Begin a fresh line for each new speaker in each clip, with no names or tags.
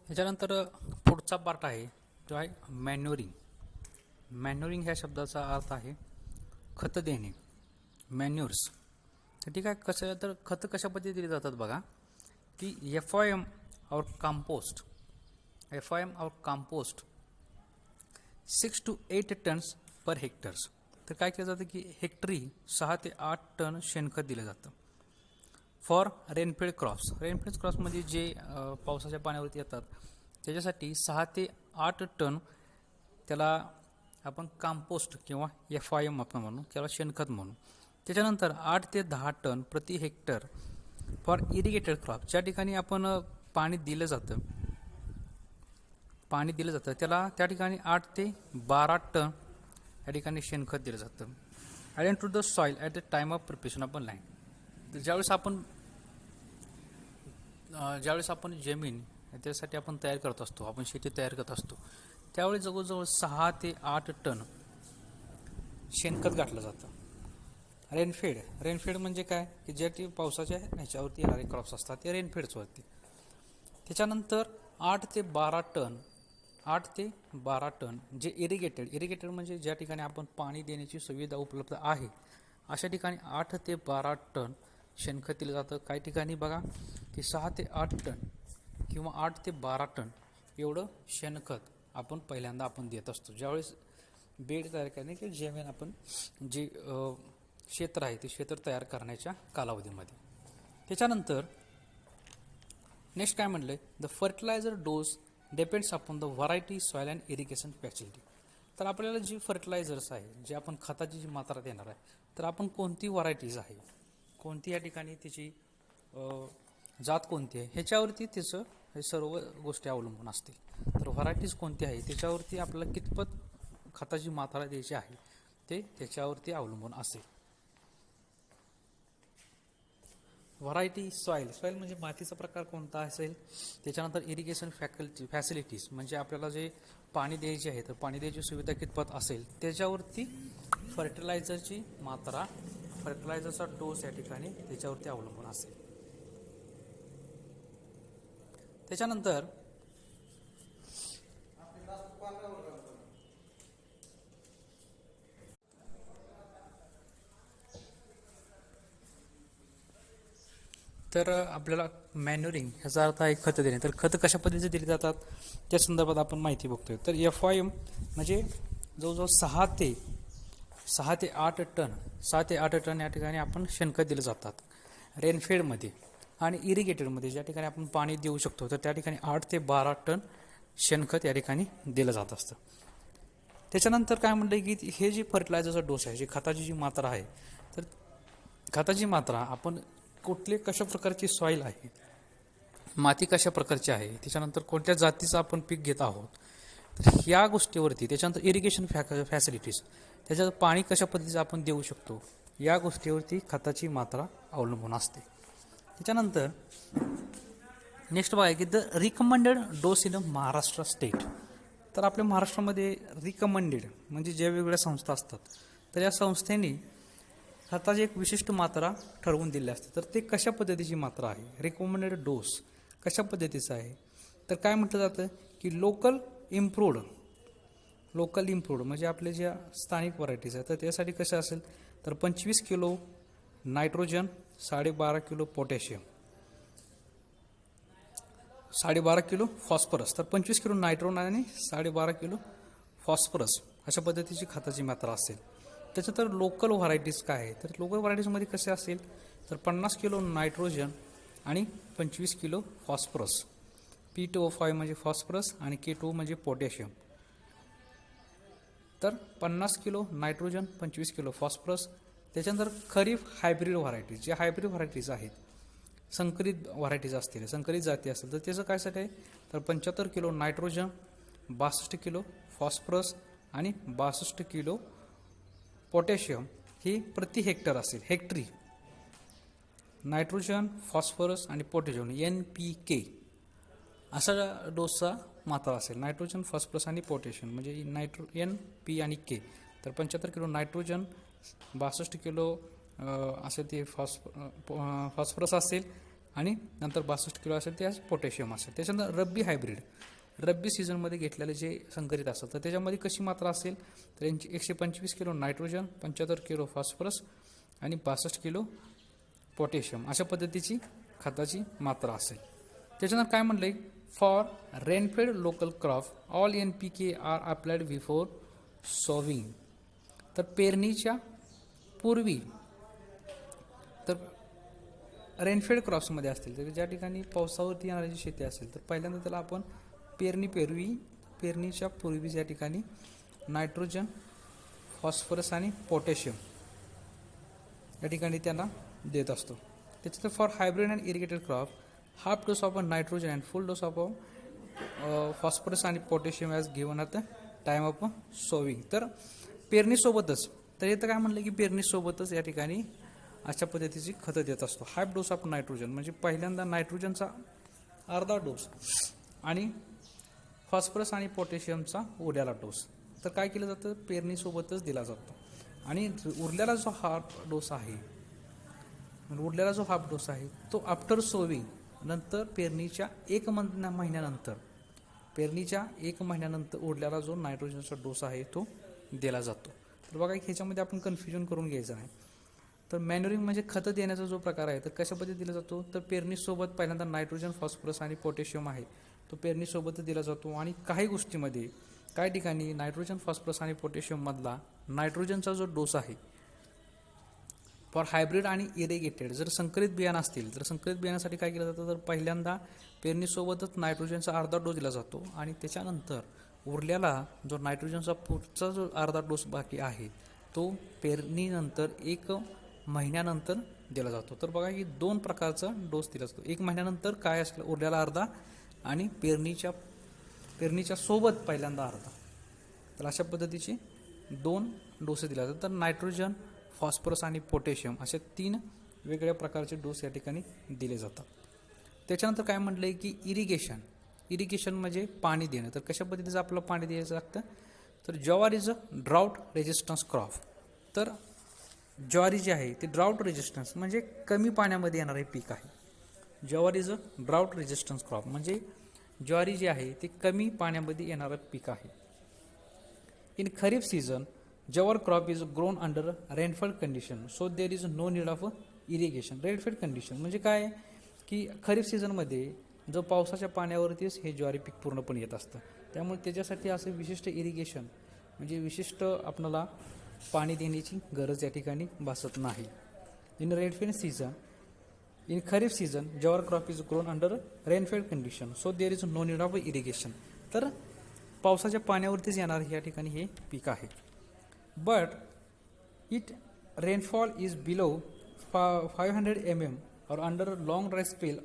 याच्यानंतर पुढचा पार्ट आहे तो आहे मॅन्युरिंग. मॅन्युरिंग ह्या शब्दाचा अर्थ आहे खत देणे, मॅन्युअर्स. तर ठीक आहे, कसं तर खतं कशा पद्धतीने दिली जातात बघा, की FIM और कंपोस्ट 6 to 8 टन्स पर हेक्टर्स. तर काय केलं जातं की हेक्टरी 6 ते 8 टन शेणखत दिलं जातं. For rainfed crops, rainfed crops म्हणजे जे पावसाच्या पाण्यावरती येतात त्याच्यासाठी 6 ते 8 टन त्याला आपण कंपोस्ट किंवा FIM आपण म्हणू, त्याला शेणखत म्हणू. त्याच्यानंतर 8 ते 10 टन प्रति हेक्टर फॉर इरिगेटेड क्रॉप, ज्या ठिकाणी आपण पाणी दिलं जातं त्याला त्या ठिकाणी 8 ते 12 टन या ठिकाणी शेणखत दिलं जातं. Add to the soil at the time of preparation of land. तर ज्यावेळेस आपण जमीन त्यासाठी आपण तयार करत असतो, आपण शेती तयार करत असतो, त्यावेळी जवळजवळ 6 ते 8 टन शेणखत घातलं जातं. रेनफेड म्हणजे काय, की ज्या पावसाच्या ह्याच्यावरती येणारे क्रॉप्स असतात ते रेनफेड्सवरती. त्याच्यानंतर 8 ते 12 टन जे इरिगेटेड म्हणजे ज्या ठिकाणी आपण पाणी देण्याची सुविधा उपलब्ध आहे अशा ठिकाणी 8 ते 12 टन शेणखत दिलं जातं. काही ठिकाणी बघा की 6 ते 8 टन किंवा 8 ते 12 टन एवढं शेणखत आपण पहिल्यांदा देत असतो ज्यावेळेस बेड तयार करणे किंवा जमीन आपण जे क्षेत्र आहे ते क्षेत्र तयार करण्याच्या कालावधीमध्ये. त्याच्यानंतर नेक्स्ट काय म्हटलं, the fertilizer dose depends upon the variety, soil and irrigation facility. तर आपल्याला जी फर्टिलायझर्स आहे, जे आपण खताची जी मात्रा देणार आहे, तर आपण कोणती व्हरायटीज आहे, कोणती या ठिकाणी त्याची जात कोणती आहे, ह्याच्यावरती त्याचं हे सर्व गोष्टी अवलंबून असतील. तर व्हरायटीज कोणती आहे त्याच्यावरती आपल्याला कितपत खताची मात्रा द्यायची आहे ते त्याच्यावरती अवलंबून असेल. व्हरायटी, सॉईल म्हणजे मातीचा प्रकार कोणता असेल. त्याच्यानंतर इरिगेशन फॅसिलिटीज म्हणजे आपल्याला जे पाणी द्यायचे आहे तर पाणी द्यायची सुविधा कितपत असेल, त्याच्यावरती फर्टिलायझरची मात्रा, फर्टिलायझरचा डोस या ठिकाणी त्याच्यावरती अवलंबून असेल. त्याच्यानंतर तर आपल्याला मॅन्युरिंग ह्याचा अर्थ आहे खतं देणे. तर खतं कशा पद्धतीने दिली जातात त्या संदर्भात आपण माहिती बघतोय. तर FIM म्हणजे जवळजवळ 6 ते 8 टन या ठिकाणी आपण शेणखत दिलं जातात रेनफेडमध्ये. आणि इरिगेटेडमध्ये ज्या ठिकाणी आपण पाणी देऊ शकतो तर त्या ठिकाणी 8 ते 12 टन शेणखत या ठिकाणी दिलं जात असतं. त्याच्यानंतर काय म्हणलं की हे जे फर्टिलायझरचा डोस आहे, जे खताची जी मात्रा आहे, तर खताची मात्रा आपण कशा प्रकारची सॉईल आहे, माती कशा प्रकारची आहे, त्याच्यानंतर कोणत्या जातीचं आपण पीक घेत आहोत, तर ह्या गोष्टीवरती, त्याच्यानंतर इरिगेशन फॅसिलिटीज, त्याच्यात पाणी कशा पद्धतीचं आपण देऊ शकतो, या गोष्टीवरती खताची मात्रा अवलंबून असते. त्याच्यानंतर नेक्स्ट बघा की the recommended dose in Maharashtra state. तर आपल्या महाराष्ट्रामध्ये रिकमेंडेड म्हणजे ज्या वेगवेगळ्या संस्था असतात तर या संस्थेने खताची एक विशिष्ट मात्रा ठरवून दिली असते. तर ते कशा पद्धतीची मात्रा आहे, रिकमेंडेड डोस कशा पद्धतीचा आहे, तर काय म्हटलं जातं की लोकल इम्प्रूव्ड म्हणजे आपल्या ज्या स्थानिक व्हरायटीज आहेत तर त्यासाठी कसं असेल, तर 25 kilo nitrogen, 12.5 kilo potassium, 12.5 kilo phosphorus. तर 25 किलो नायट्रोजन आणि 12.5 किलो फॉस्फरस अशा पद्धतीची खताची मात्रा असेल. त्याच्यानंतर लोकल व्हरायटीज काय आहे, तर लोकल व्हरायटीजमध्ये कसे असेल, तर 50 किलो नायट्रोजन आणि 25 किलो फॉस्फरस. P2O5 म्हणजे फॉस्फरस आणि K2 म्हणजे पोटॅशियम. तर 50 किलो नायट्रोजन, 25 किलो फॉस्फरस. त्याच्यानंतर खरीप हायब्रिड व्हरायटीज, जे हायब्रिड व्हरायटीज आहेत, संकरित व्हरायटीज असतील, संकरित जाती असतील, तर त्याचं कायसाठी आहे, तर 75 किलो नायट्रोजन, 62 किलो फॉस्फरस आणि 62 किलो पोटॅशियम ही प्रति हेक्टर असेल. हेक्टरी नायट्रोजन, फॉस्फरस आणि पोटॅशियम NPK असा डोसचा मात्रा असेल. नायट्रोजन, फॉस्फरस आणि पोटॅशियम म्हणजे NP आणि K. तर 75 किलो नायट्रोजन, 62 किलो असे ते फॉस्फरस असेल आणि नंतर 62 किलो असेल ते पोटॅशियम असेल. त्याच्यानंतर रब्बी हायब्रिड, रब्बी सीझनमध्ये घेतलेले जे संकरित असतात तर त्याच्यामध्ये कशी मात्रा असेल तर यांची 125 किलो नायट्रोजन, 75 किलो फॉस्फरस आणि 62 किलो पोटॅशियम अशा पद्धतीची खताची मात्रा असेल. त्याच्यानंतर काय म्हटलंय, for rainfed local crop all NPK are applied before sowing. तर पेरणीच्या पूर्वी, तर रेनफेड क्रॉप्समध्ये असतील तर ज्या ठिकाणी पावसावरती येणारी शेती असेल तर पहिल्यांदा त्याला आपण पेरणीच्या पूर्वी या ठिकाणी नायट्रोजन, फॉस्फरस आणि पोटॅशियम या ठिकाणी त्यांना देत असतो. त्याच्यानंतर for hybrid and irrigated crop half dose of nitrogen and full dose of phosphorus आणि potassium as given at the time of sowing. तर पेरणीसोबतच, तर इथं काय म्हणलं की पेरणीसोबतच या ठिकाणी अशा पद्धतीची खतं देत असतो. हाफ डोस ऑफ नायट्रोजन म्हणजे पहिल्यांदा नायट्रोजनचा अर्धा डोस आणि फॉस्फरस आणि पोटॅशियमचा उरलेला डोस. तर काय केलं जातं, पेरणीसोबतच दिला जातो. आणि उरलेला जो हाफ डोस आहे तो आफ्टर सोविंग नंतर पेरणीच्या 1 महिन्यानंतर उरलेला जो नायट्रोजनचा डोस आहे तो दिला जातो. तर बघा ह्याच्यामध्ये आपण कन्फ्युजन करून घ्यायचं नाही. तर मॅन्युरिंग म्हणजे खतं देण्याचा जो प्रकार आहे तर कशा पद्धतीने दिला जातो, तर पेरणीसोबत पहिल्यांदा नायट्रोजन, फॉस्फरस आणि पोटॅशियम आहे तो पेरणीसोबतच दिला जातो. आणि काही ठिकाणी नायट्रोजन, फॉस्फरस आणि पोटॅशियम मधला नायट्रोजनचा जो डोस आहे फॉर हायब्रिड आणि इरिगेटेड, जर संकरित बियाणं असतील तर संकरित बियाण्यासाठी काय केलं जातं, तर पहिल्यांदा पेरणीसोबतच नायट्रोजनचा अर्धा डोस दिला जातो आणि त्याच्यानंतर उरलेला जो नायट्रोजनचा पुढचा जो अर्धा डोस बाकी आहे तो पेरणीनंतर 1 महिन्यानंतर दिला जातो. तर बघा की 2 प्रकारचा डोस दिला जातो. 1 महिन्यानंतर काय असलं उरलेला अर्धा आणि पेरणीच्या सोबत पहिल्यांदा अर्धा. तर अशा पद्धतीचे 2 डोस दिले जातात. तर नायट्रोजन, फॉस्फरस आणि पोटॅशियम असे 3 वेगळ्या प्रकारचे डोस या ठिकाणी दिले जातात. त्याच्यानंतर काय म्हटलंय की इरिगेशन म्हणजे पाणी देणं. तर कशा पद्धतीचं आपल्याला पाणी द्यायचं लागतं, तर jowar is a drought resistance crop. तर ज्वारी जी आहे ती ड्राउट रेजिस्टन्स म्हणजे कमी पाण्यामध्ये येणारे पीक आहे. Jowar is a drought resistance crop म्हणजे ज्वारी जी आहे ती कमी पाण्यामध्ये येणारं पीक आहे. In kharif season jowar crop is grown under rainfed condition so there is no need of irrigation. Rainfed condition म्हणजे काय की खरीप सीझनमध्ये जो पावसाच्या पाण्यावरतीच हे ज्वारी पीक पूर्णपणे येत असतं. त्यामुळे त्याच्यासाठी असं विशिष्ट इरिगेशन म्हणजे विशिष्ट आपल्याला पाणी देण्याची गरज या ठिकाणी भासत नाही. In kharif season jowar crop is grown under rainfed condition so there is no need of irrigation. तर पावसाच्या पाण्यावरतीच येणार या ठिकाणी हे पीक आहे. But it rainfall is below 500 mm or under a long dry spell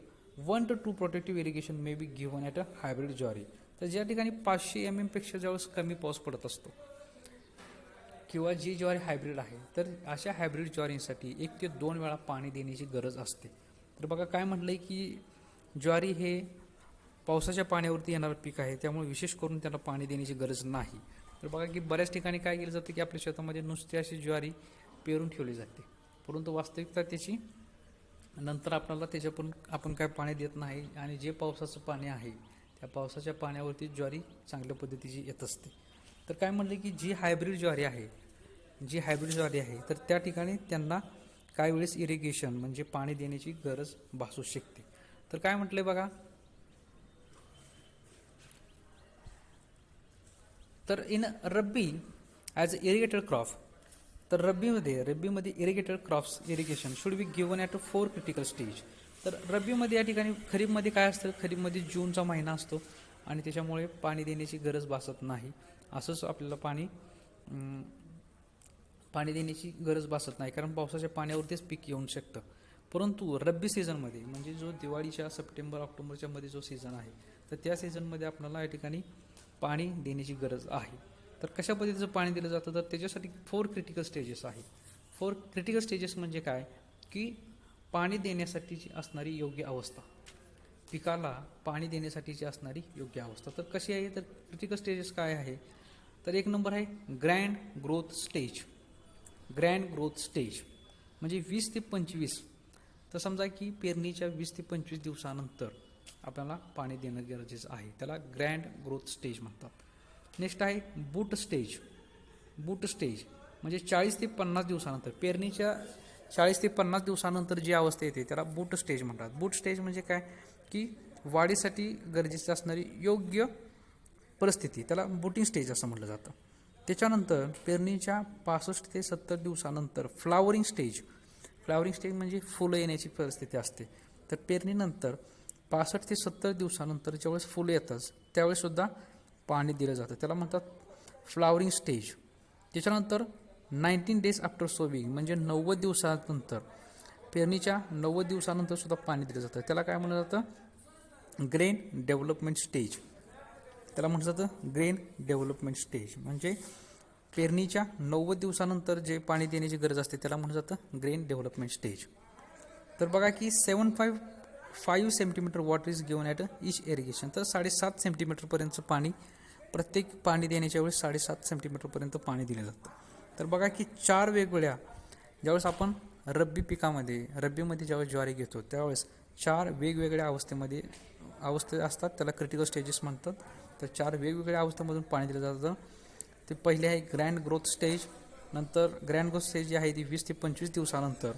1 to 2 protective irrigation may be given at a hybrid ज्वारी. तर ज्या ठिकाणी 500 mm पेक्षा ज्यावेळेस कमी पाऊस पडत असतो किंवा जी ज्वारी हायब्रिड आहे तर अशा हायब्रिड ज्वारींसाठी 1 ते 2 वेळा पाणी देण्याची गरज असते. तर बघा काय म्हटलंय की ज्वारी हे पावसाच्या पाण्यावरती येणारं पीक आहे त्यामुळे विशेष करून त्याला पाणी देण्याची गरज नाही. तर बघा की बऱ्याच ठिकाणी काय केलं जातं की आपल्या शेतामध्ये नुसती अशी ज्वारी पेरून ठेवली जाते, परंतु वास्तविकता त्याची नंतर आपल्याला त्याच्यातून आपण काय पाणी देत नाही आणि जे पावसाचं पाणी आहे त्या पावसाच्या पाण्यावरती ज्वारी चांगल्या पद्धतीची येत असते. तर काय म्हणले की जी हायब्रिड ज्वारी आहे तर त्या ठिकाणी त्यांना काही वेळेस इरिगेशन म्हणजे पाणी देण्याची गरज भासू शकते. तर काय म्हटलंय बघा, तर in rabi as irrigated crop, तर रब्बीमध्ये irrigated crops irrigation should be given at 4 critical stage. तर रब्बीमध्ये या ठिकाणी खरीपमध्ये काय असतं, खरीपमध्ये जूनचा महिना असतो आणि त्याच्यामुळे पाणी देण्याची गरज भासत नाही. असंच आपल्याला पाणी देण्याची गरज भासत नाही कारण पावसाच्या पाण्यावरतीच पीक येऊ शकतं. परंतु रब्बी सीझनमध्ये म्हणजे जो दिवाळीच्या सप्टेंबर ऑक्टोबरच्या मध्ये जो सीझन आहे तर त्या सीझनमध्ये आपल्याला या ठिकाणी पाणी देण्याची गरज आहे. तर कशा पद्धतीचं पाणी दिलं जातं, तर त्याच्यासाठी 4 क्रिटिकल स्टेजेस आहे. 4 क्रिटिकल स्टेजेस म्हणजे काय की पाणी देण्यासाठीची असणारी योग्य अवस्था, पिकाला पाणी देण्यासाठीची असणारी योग्य अवस्था. तर कशी आहे, तर क्रिटिकल स्टेजेस काय आहे, तर 1 नंबर आहे ग्रँड ग्रोथ स्टेज म्हणजे 20 ते 25 तर समजा की पेरणीच्या 20 ते 25 दिवसानंतर आपल्याला पाणी देणं गरजेचं आहे, त्याला ग्रँड ग्रोथ स्टेज म्हणतात. नेक्स्ट आहे बूट स्टेज. बूट स्टेज म्हणजे 40 ते 50 दिवसानंतर, पेरणीच्या 40 ते 50 दिवसानंतर जी अवस्था येते त्याला बूट स्टेज म्हणतात. बूट स्टेज म्हणजे काय की वाढीसाठी गरजेची असणारी योग्य परिस्थिती, त्याला बूटिंग स्टेज असं म्हटलं जातं. त्याच्यानंतर पेरणीच्या 65 ते 70 दिवसानंतर फ्लावरिंग स्टेज. फ्लावरिंग स्टेज म्हणजे फुलं येण्याची परिस्थिती असते. तर पेरणीनंतर 65 ते 70 दिवसानंतर ज्यावेळेस फुलं येतात त्यावेळेससुद्धा पाणी दिलं जातं, त्याला म्हणतात फ्लावरिंग स्टेज. त्याच्यानंतर 19 डेज आफ्टर सोविंग म्हणजे 90 दिवसानंतर, पेरणीच्या 90 दिवसानंतर सुद्धा पाणी दिलं जातं, त्याला काय म्हटलं जातं ग्रेन डेव्हलपमेंट स्टेज. त्याला म्हटलं जातं ग्रेन डेव्हलपमेंट स्टेज म्हणजे पेरणीच्या 90 दिवसानंतर जे पाणी देण्याची गरज असते त्याला म्हटलं जातं ग्रेन डेव्हलपमेंट स्टेज. तर बघा की 7.5 centimetre water is given at each irrigation. तर 7.5 सेंटीमीटरपर्यंतचं पाणी, प्रत्येक पाणी देण्याच्या वेळेस 7.5 सेंटीमीटरपर्यंत पाणी दिलं जातं. तर बघा की 4 वेगवेगळ्या, ज्यावेळेस आपण रब्बीमध्ये ज्यावेळेस ज्वारी घेतो त्यावेळेस 4 वेगवेगळ्या अवस्थे असतात, त्याला क्रिटिकल स्टेजेस म्हणतात. तर 4 वेगवेगळ्या अवस्थेमधून पाणी दिलं जातं. ते पहिले आहे ग्रँड ग्रोथ स्टेज. नंतर ग्रँड ग्रोथ स्टेज जी आहे ती 20 ते 25 दिवसानंतर,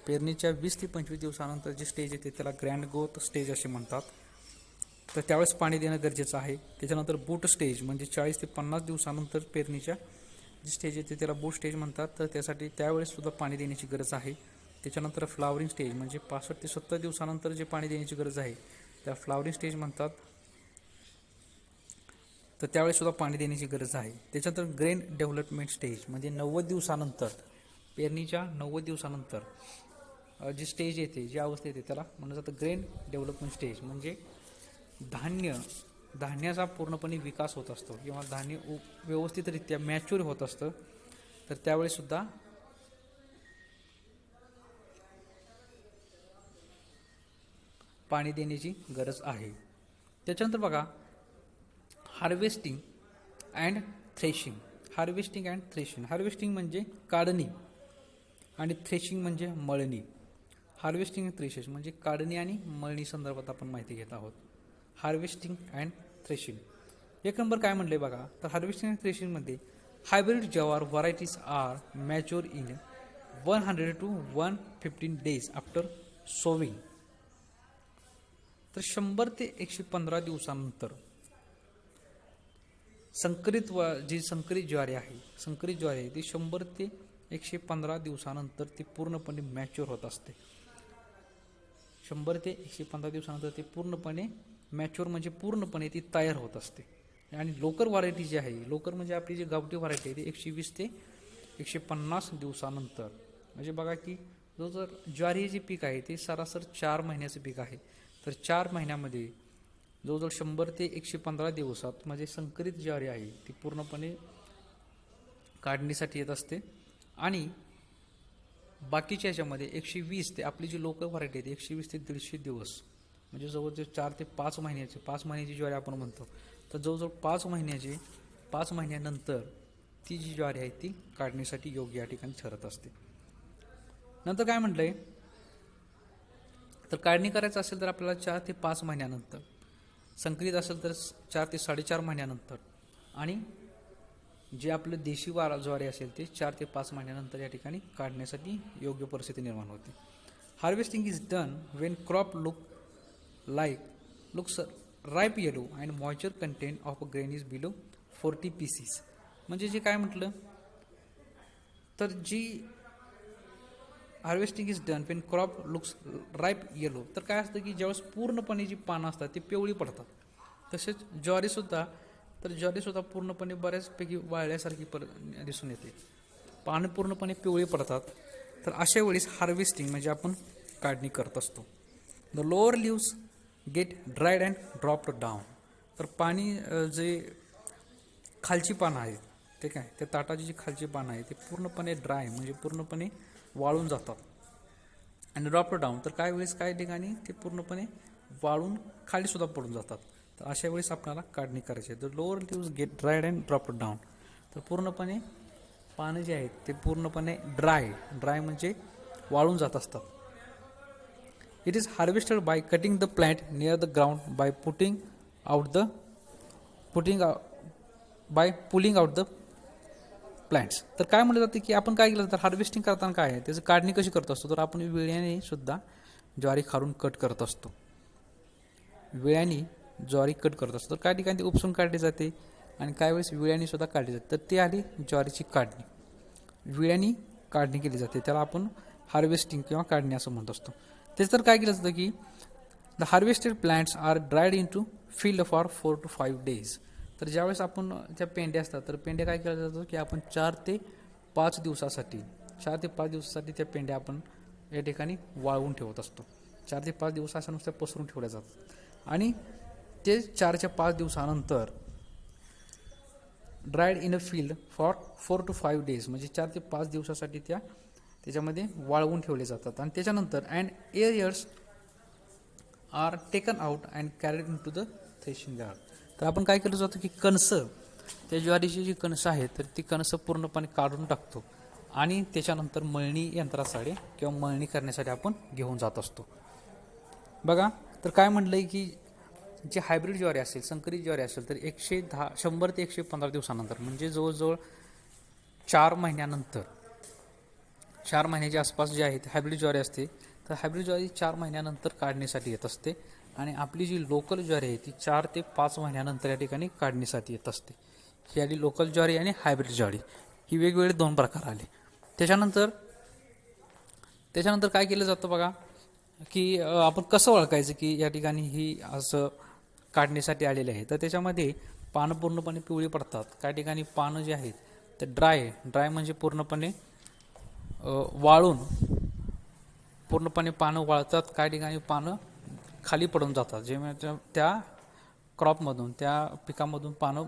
पेरणीच्या 20 ते 25 दिवसानंतर जी स्टेज येते त्याला ग्रँड ग्रोथ स्टेज असे म्हणतात. तर त्यावेळेस पाणी देणं गरजेचं आहे. त्याच्यानंतर बूट स्टेज म्हणजे 40 ते 50 दिवसानंतर पेरणीच्या जी स्टेज येते त्याला बूट स्टेज म्हणतात. तर त्यासाठी त्यावेळेससुद्धा पाणी देण्याची गरज आहे. त्याच्यानंतर फ्लावरिंग स्टेज म्हणजे 65 ते 70 दिवसानंतर जे पाणी देण्याची गरज आहे त्या फ्लावरिंग स्टेज म्हणतात. तर त्यावेळेससुद्धा पाणी देण्याची गरज आहे. त्याच्यानंतर ग्रेन डेव्हलपमेंट स्टेज म्हणजे 90 दिवसानंतर, पेरणीच्या 90 दिवसानंतर जी स्टेज येते, जी अवस्था येते त्याला म्हणलं जातं ग्रेन डेव्हलपमेंट स्टेज म्हणजे धान्याचा पूर्णपणे विकास होत असतो किंवा धान्य व्यवस्थितरित्या मॅच्युअर होत असतं. तर त्यावेळेससुद्धा पाणी देण्याची गरज आहे. त्याच्यानंतर बघा हार्वेस्टिंग अँड थ्रेशिंग. हार्वेस्टिंग म्हणजे काढणी आणि थ्रेशिंग म्हणजे मळणी. हार्वेस्टिंग अँड थ्रेशिंग म्हणजे काढणी आणि मळणी संदर्भात आपण माहिती घेत आहोत. Harvesting and threshing. एक नंबर काय म्हणलं बघा, तर हार्वेस्टिंग अँड थ्रेशिंगमध्ये hybrid jowar varieties are mature in 100 to 115 days after sowing. तर 100 ते 115 दिवसानंतर संकरित ज्वारी आहे ती 100 ते 115 दिवसानंतर ती पूर्णपणे मॅच्युअर होत असते. 100 ते 115 दिवसानंतर ती पूर्णपणे मॅच्युअर म्हणजे पूर्णपणे ती तयार होत असते. आणि लोकर व्हरायटी जी आहे, लोकर म्हणजे आपली जी गावठी व्हरायटी आहे ती 120 ते 150 दिवसानंतर. म्हणजे बघा की जर ज्वारी जे पीक आहे ते सरासर 4 महिन्याचं पीक आहे. तर 4 महिन्यामध्ये जवळजवळ 100 ते 115 दिवसात म्हणजे संकरित ज्वारी आहे ती पूर्णपणे काढणीसाठी येत असते. आणि बाकीच्या ह्याच्यामध्ये 120 ते आपली जी लोकल व्हरायटी आहे 120 ते 150 दिवस म्हणजे जवळजवळ 4 ते 5 महिन्याची ज्वारी आपण म्हणतो. तर जवळजवळ 5 महिन्यानंतर ती जी ज्वारी आहे ती काढणीसाठी योग्य या ठिकाणी ठरत असते. नंतर काय म्हटलंय, तर काढणी करायचं असेल तर आपल्याला 4 ते 5 महिन्यानंतर, संकलित असेल तर 4 ते 4.5 महिन्यानंतर, आणि जे आपलं देशी ज्वारी असेल ते 4 ते 5 महिन्यानंतर या ठिकाणी काढण्यासाठी योग्य परिस्थिती निर्माण होते. Harvesting is done when crop looks ripe yellow and moisture content of a grain is below 40 pieces. म्हणजे जे काय म्हटलं, तर जी harvesting is done when crop looks ripe yellow, तर काय असतं की ज्यावेळेस पूर्णपणे जी पानं असतात ती पिवळी पडतात. तसेच ज्वारीसुद्धा पूर्णपणे बऱ्याचपैकी वाळल्यासारखी दिसून येते, पानं पूर्णपणे पिवळी पडतात. तर अशा वेळेस हार्वेस्टिंग म्हणजे आपण काढणी करत असतो. The lower leaves get dried and dropped down. तर पाणी जे खालची पानं आहेत ते काय, त्या ताटाची जी खालची पानं आहे ते पूर्णपणे ड्राय म्हणजे पूर्णपणे वाळून जातात. आणि ड्रॉप्ड डाऊन, तर काय वेळेस काय ठिकाणी ते पूर्णपणे वाळून खालीसुद्धा पडून जातात. तर अशा वेळेस आपल्याला काढणी करायची आहे. The lower leaves get dried and dropped down. तर पूर्णपणे पानं जे आहेत ते पूर्णपणे ड्राय म्हणजे वाळून जात असतात. It is harvested by cutting the plant near the ground by pulling out the plants. तर काय म्हटलं जातं की आपण काय केलं तर हार्वेस्टिंग करताना काय आहे त्याची काढणी कशी करत असतो तर आपण विळ्याने सुद्धा ज्वारी खालून कट करत असतो. विळ्याने ज्वारी कट करत असतो तर काही ठिकाणी ती उपसून काढली जाते आणि काही वेळेस विळ्याने सुद्धा काढली जाते. तर ती आली ज्वारीची काढणी. विळ्याने काढणी केली जाते त्याला आपण हार्वेस्टिंग किंवा काढणी असं म्हणत असतो. तेच तर काय केलं जातं की the harvested plants are dried in to field for 4 to 5 days. तर ज्यावेळेस आपण त्या पेंड्या असतात तर पेंड्या काय केलं जातं की आपण 4 ते 5 दिवसासाठी त्या पेंड्या आपण या ठिकाणी वाळवून ठेवत असतो. 4 ते 5 दिवस अशा नुसत्या पसरून ठेवल्या जातात आणि ते 4 ते 5 दिवसानंतर dried in a field for 4 to 5 days म्हणजे 4 ते 5 दिवसासाठी त्याच्यामध्ये वाळवून ठेवले जातात. आणि त्याच्यानंतर and ears are taken out and carried in to the threshing yard. तर आपण काय केलं जातं की कणसं त्या ज्वारीची जी कणसं आहेत तर ती कणसं पूर्णपणे काढून टाकतो आणि त्याच्यानंतर मळणी यंत्रासाठी किंवा मळणी करण्यासाठी आपण घेऊन जात असतो. बघा तर काय म्हटलंय की जे हायब्रिड ज्वारी असेल संकरित ज्वारी असेल तर 100 ते 115 दिवसानंतर म्हणजे जवळजवळ 4 महिन्यानंतर 4 महिन्याच्या आसपास जे आहे ते हायब्रिड ज्वारी असते. तर हायब्रिड ज्वारी 4 महिन्यानंतर काढणीसाठी येत असते आणि आपली जी लोकल ज्वारी आहे ती 4 ते 5 महिन्यानंतर या ठिकाणी काढणीसाठी येत असते. ही आली लोकल ज्वारी आणि हायब्रिड ज्वारी ही वेगवेगळे 2 प्रकार आले. त्याच्यानंतर काय केलं जातं बघा की आपण कसं ओळखायचं की या ठिकाणी ही असं काढणीसाठी आलेले आहे. तर त्याच्यामध्ये पानं पूर्णपणे पिवळी पडतात. काही ठिकाणी पानं जे आहेत ते ड्राय म्हणजे पूर्णपणे वाळून पूर्णपणे पानं वाळतात. काही ठिकाणी पानं खाली पडून जातात जे त्या क्रॉपमधून त्या पिकामधून पानं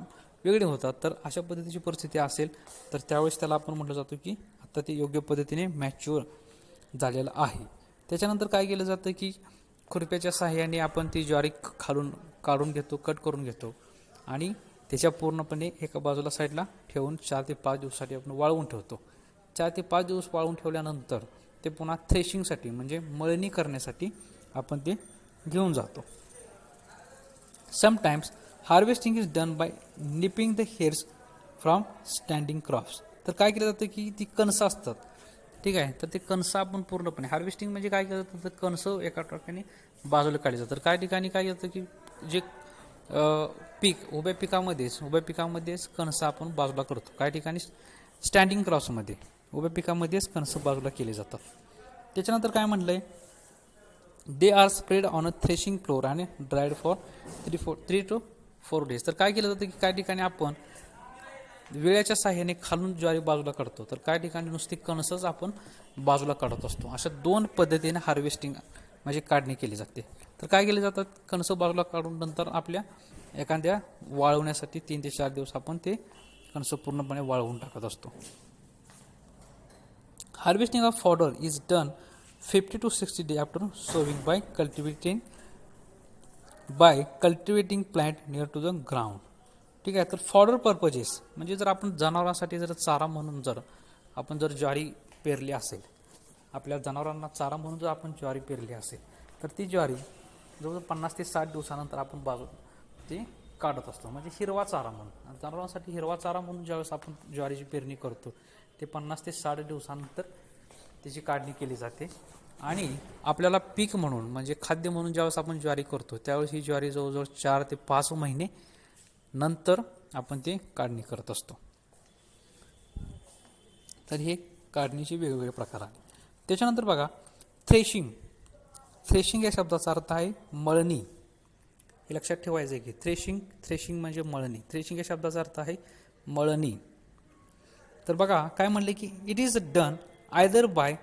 वेगळी होतात. तर अशा पद्धतीची परिस्थिती असेल तर त्यावेळेस त्याला आपण म्हटलं जातं की आता ते योग्य पद्धतीने मॅच्युअर झालेलं आहे. त्याच्यानंतर काय केलं जातं की खुरप्याच्या सहाय्याने आपण ती ज्वारी खालून काढून घेतो कट करून घेतो आणि त्याच्या पूर्णपणे एका बाजूला साईडला ठेवून 4 ते 5 दिवसासाठी आपण वाळवून ठेवतो. 4 ते 5 दिवस वाळवून ठेवल्यानंतर ते पुन्हा थ्रेशिंगसाठी म्हणजे मळणी करण्यासाठी आपण ते घेऊन जातो. Sometimes harvesting is done bye nipping the hairs from standing crops. तर काय केलं जातं की ती कणसं असतात ठीक आहे. तर ते कणसं आपण पूर्णपणे हार्वेस्टिंग म्हणजे काय केलं जातं तर कणसं एका ठिकाणी बाजूला काढली जातात. तर काही ठिकाणी काय होतं की जे पीक उभ्या पिकामध्येच कणसं आपण बाजूला करतो. काही ठिकाणी स्टँडिंग क्रॉप्समध्ये उभ्या पिकामध्येच कणसं बाजूला केले जातात. त्याच्यानंतर काय म्हटलंय they are spread on a threshing floor आणि ड्रायड फॉर 3 to 4 days. तर काय केलं जातं की काही ठिकाणी आपण वेळेच्या साह्याने खालून ज्वारी बाजूला काढतो तर काही ठिकाणी नुसती कणसंच आपण बाजूला काढत असतो. अशा 2 पद्धतीने हार्वेस्टिंग म्हणजे काढणी केली जाते. तर काय केले जातात कणसं बाजूला काढून नंतर आपल्या एखाद्या वाळवण्यासाठी 3 ते 4 दिवस आपण ते कणसं पूर्णपणे वाळवून टाकत असतो. Harvesting of fodder is done 50 to 60 days after sowing by cultivating plant near to the ground. ठीक आहे. तर फॉडर पर्पजेस म्हणजे जर आपण जनावरांसाठी जर चारा म्हणून जर आपण ज्वारी पेरली असेल आपल्या जनावरांना चारा म्हणून जर आपण ज्वारी पेरली असेल तर ती ज्वारी जवळजवळ 50 ते 60 दिवसानंतर आपण ती काढत असतो म्हणजे हिरवा चारा म्हणून. जनावरांसाठी हिरवा चारा म्हणून ज्यावेळेस आपण ज्वारीची पेरणी करतो ते 50 ते 60 दिवसानंतर त्याची काढणी केली जाते आणि आपल्याला पीक म्हणून म्हणजे खाद्य म्हणून ज्यावेळेस आपण ज्वारी करतो त्यावेळेस ही ज्वारी जवळजवळ 4 ते 5 महिने नंतर आपण ते काढणी करत असतो. तर हे काढणीचे वेगवेगळे प्रकार आहेत. त्याच्यानंतर बघा थ्रेशिंग या शब्दाचा अर्थ आहे मळणी. हे लक्षात ठेवायचं आहे की थ्रेशिंग म्हणजे मळणी. थ्रेशिंग या शब्दाचा अर्थ आहे मळणी. तर बघा काय म्हणले की it is done either by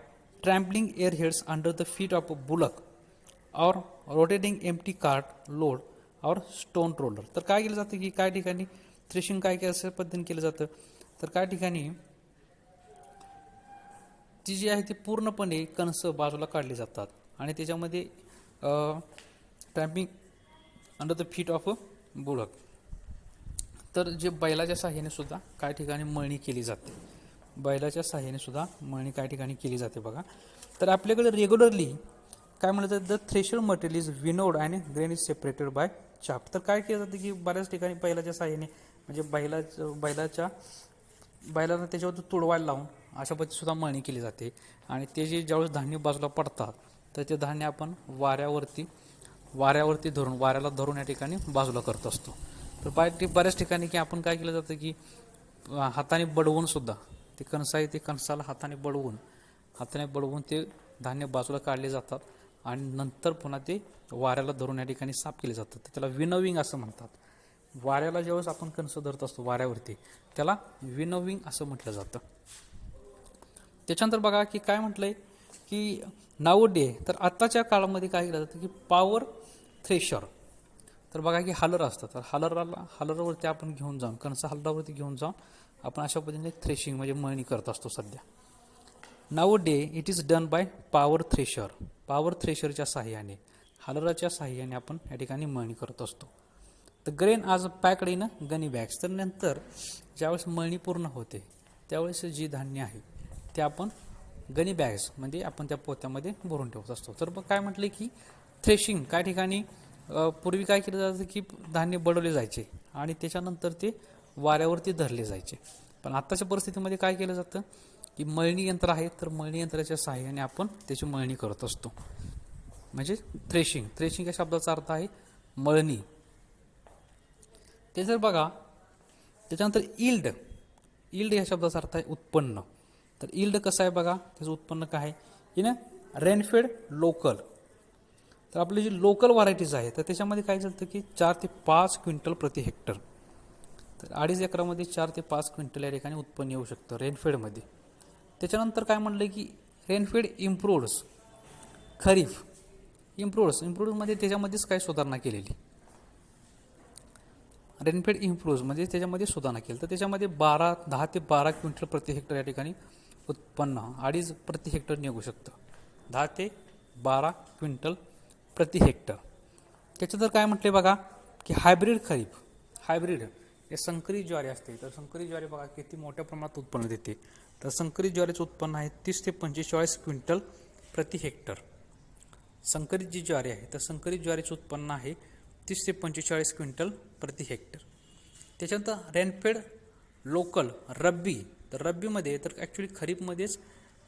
trampling ear heads under the feet of a bullock or rotating empty cart load or stone roller. तर काय केलं जातं की काय ठिकाणी थ्रेशिंग काय अशा पद्धतीने केलं जातं तर काय ठिकाणी ती जी आहे ती पूर्णपणे कणसं बाजूला काढली जातात आणि त्याच्यामध्ये trampling under the feet of a bullock. तर जे बैलाच्या साह्याने सुद्धा काही ठिकाणी मळणी केली जाते. बैलाच्या साह्याने सुद्धा मळणी काही ठिकाणी केली जाते बघा. तर आपल्याकडे रेग्युलरली काय म्हणलं तर द थ्रेशर मटेरियल इज विनोड आणि ग्रेन इज सेपरेटेड बाय चाप. तर काय केलं जातं की बऱ्याच ठिकाणी बैलाच्या साहाय्याने म्हणजे बैलांना त्याच्यावर तुडवायला लावून अशा पद्धती सुद्धा मळणी केली जाते. आणि ते जे ज्यावेळेस धान्य बाजूला पडतात तर ते धान्य आपण वाऱ्यावरती धरून वाऱ्याला धरून या ठिकाणी बाजूला करत असतो. तर बऱ्याच ठिकाणी की आपण काय केलं जातं की हाताने बडवून सुद्धा ते कणसं आहे ते कणसाला हाताने बडवून ते धान्य बाजूला काढले जातात आणि नंतर पुन्हा ते वाऱ्याला धरून या ठिकाणी साफ केले जातात. तर त्याला विनोविंग असं म्हणतात. वाऱ्याला ज्यावेळेस आपण कणसं धरत असतो वाऱ्यावरती त्याला विनोविंग असं म्हटलं जातं. त्याच्यानंतर बघा की काय म्हटलंय की नाऊ डे तर आत्ताच्या काळामध्ये काय केलं जातं की पॉवर थ्रेशर. तर बघा की हलर असतं तर हलरवरती आपण घेऊन जाऊन कणसं हलरावरती घेऊन जाऊन आपण अशा पद्धतीने थ्रेशिंग म्हणजे मळणी करत असतो सध्या. Nowadays it is done by power थ्रेशरच्या साहाय्याने हलराच्या साहाय्याने आपण या ठिकाणी मळणी करत असतो. तर ग्रेन आज पॅक्ड इन गनी बॅग्स. तर नंतर ज्यावेळेस मळणी पूर्ण होते त्यावेळेस जी धान्य आहे ते आपण गनी बॅग्स म्हणजे आपण त्या पोत्यामध्ये भरून ठेवत असतो. तर मग काय म्हटले की थ्रेशिंग काय ठिकाणी पूर्वी काय केलं जातं की धान्य बडवले जायचे आणि त्याच्यानंतर ते वाऱ्यावरती धरले जायचे. पण आत्ताच्या परिस्थितीमध्ये काय केलं जातं की मळणी यंत्र आहे तर मळणी यंत्राच्या सहाय्याने आपण त्याची मळणी करत असतो. म्हणजे थ्रेशिंग या शब्दाचा अर्थ आहे मळणी. ते जर बघा त्याच्यानंतर इल्ड या शब्दाचा अर्थ आहे उत्पन्न. तर इल्ड कसं आहे बघा त्याचं उत्पन्न काय आहे इन रेनफेड लोकल. तर आपली जी लोकल व्हरायटीज आहे तर त्याच्यामध्ये काय चालतं की 4 ते 5 क्विंटल प्रति हेक्टर. तर 2.5 एकरामध्ये 4 ते 5 क्विंटल या ठिकाणी उत्पन्न येऊ शकतं रेनफेडमध्ये. त्याच्यानंतर काय म्हणलं की रेनफेड इम्प्रूव्ड्स खरीफ इम्प्रूव्डमध्ये त्याच्यामध्येच काय सुधारणा केलेली रेनफेड इम्प्रूव्ज म्हणजे त्याच्यामध्ये सुधारणा केली. तर त्याच्यामध्ये 10 ते 12 क्विंटल प्रति हेक्टर या ठिकाणी उत्पन्न 2.5 प्रति हेक्टर निघू शकतं. 10 ते 12 क्विंटल प्रति हेक्टर. त्याच्यानंतर काय म्हटले बघा की हायब्रिड हे संकरित ज्वारी असते. तर संकरित ज्वारी बघा किती मोठ्या प्रमाणात उत्पन्न देते. तर संकरित ज्वारीचं उत्पन्न आहे 30 ते 45 क्विंटल प्रति हेक्टर. संकरित जी ज्वारी आहे तर संकरित ज्वारीचं उत्पन्न आहे 30 ते 45 क्विंटल प्रति हेक्टर. त्याच्यानंतर रेनफेड लोकल रब्बी. तर रब्बीमध्ये तर ॲक्च्युली खरीपमध्येच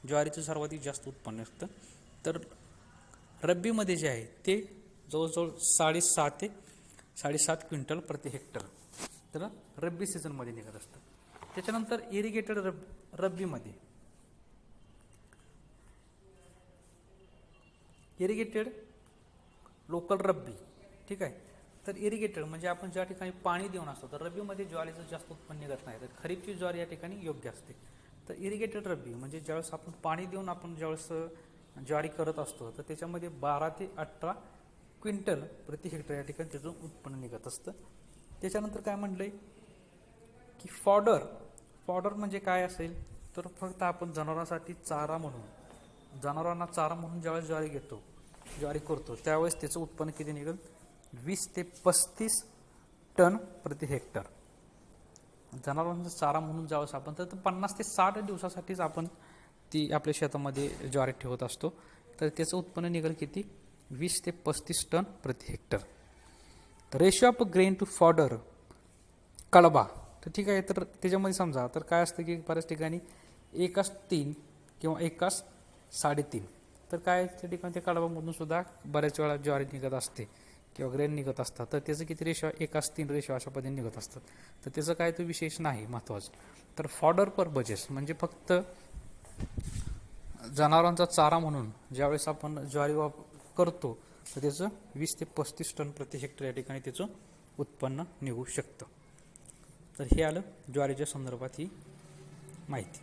ज्वारीचं सर्वाधिक जास्त उत्पन्न असतं. तर रब्बीमध्ये जे आहे ते जवळजवळ 6.5 क्विंटल प्रति हेक्टर तर रब्बी सीझनमध्ये निघत असतं. त्याच्यानंतर इरिगेटेड रब्बीमध्ये इरिगेटेड लोकल रब्बी ठीक आहे. तर इरिगेटेड म्हणजे आपण ज्या ठिकाणी पाणी देऊन असतो तर रब्बीमध्ये ज्वारीचं जास्त उत्पन्न निघत नाही. तर खरीपची ज्वारी या ठिकाणी योग्य असते. तर इरिगेटेड रब्बी म्हणजे ज्यावेळेस आपण पाणी देऊन आपण ज्यावेळेस ज्वारी करत असतो तर त्याच्यामध्ये 12 ते 18 क्विंटल प्रति हेक्टर या ठिकाणी त्याचं उत्पन्न निघत असतं. त्याच्यानंतर काय म्हटलंय की फॉडर म्हणजे काय असेल तर फक्त आपण जनावरांना चारा म्हणून ज्यावेळेस ज्वारी करतो त्यावेळेस त्याचं उत्पन्न किती निघेल 20 ते 35 टन प्रति हेक्टर. जनावरांचा चारा म्हणून ज्यावेळेस आपण तर 50 ते 60 दिवसासाठीच आपण ती आपल्या शेतामध्ये ज्वारी ठेवत असतो. तर त्याचं उत्पन्न निघेल किती 20 ते 35 टन प्रति हेक्टर. तर ratio of grain to fodder कळबा. तर ठीक आहे. तर त्याच्यामध्ये समजा तर काय असतं की बऱ्याच ठिकाणी 1:3 किंवा 1:3.5. तर काय त्या ठिकाणी त्या कळबामधून सुद्धा बऱ्याच वेळा ज्वारी निघत असते किंवा ग्रेन निघत असतात. तर त्याचं किती रेशो 1:3 रेशो अशा पद्धतीने निघत असतात. तर त्याचं काय तो विशेष नाही महत्त्वाचं. तर फॉडर पर्पजेस म्हणजे फक्त जनावरांचा चारा म्हणून ज्यावेळेस आपण ज्वारी करतो तर त्याचं 20 ते 35 टन प्रति हेक्टर या ठिकाणी त्याचं उत्पन्न निघू शकतं. तर हे आलं ज्वारीच्या संदर्भात ही माहिती.